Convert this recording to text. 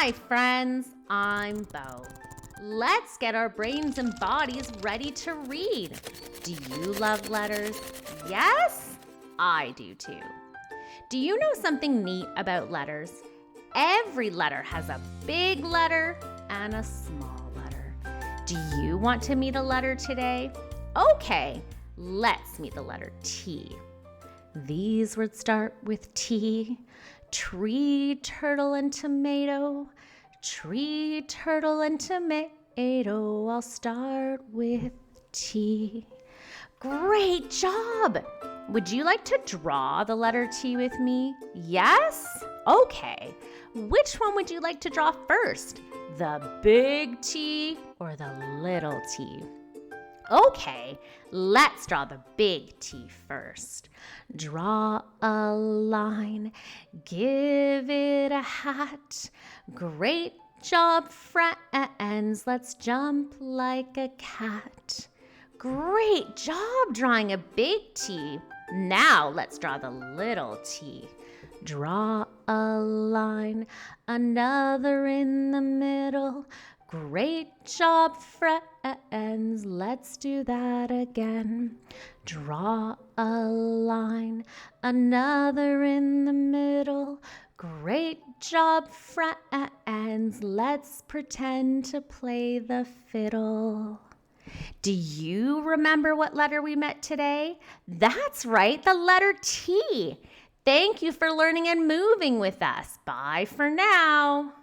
Hi friends, I'm Bo. Let's get our brains and bodies ready to read. Do you love letters? Yes? I do too. Do you know something neat about letters? Every letter has a big letter and a small letter. Do you want to meet a letter today? Okay, let's meet the letter T. These words start with T. Tree, turtle, and tomato. Tree, turtle, and tomato. I'll start with T. Great job! Would you like to draw the letter T with me? Yes? Okay. Which one would you like to draw first? The big T or the little t? Okay, let's draw the big T first. Draw a line, give it a hat. Great job, friends. Let's jump like a cat. Great job drawing a big T. Now let's draw the little t. Draw a line, another in the middle. Great job, friends. Let's do that again. Draw a line, another in the middle. Great job, friends. Let's pretend to play the fiddle. Do you remember what letter we met today? That's right, the letter T. Thank you for learning and moving with us. Bye for now.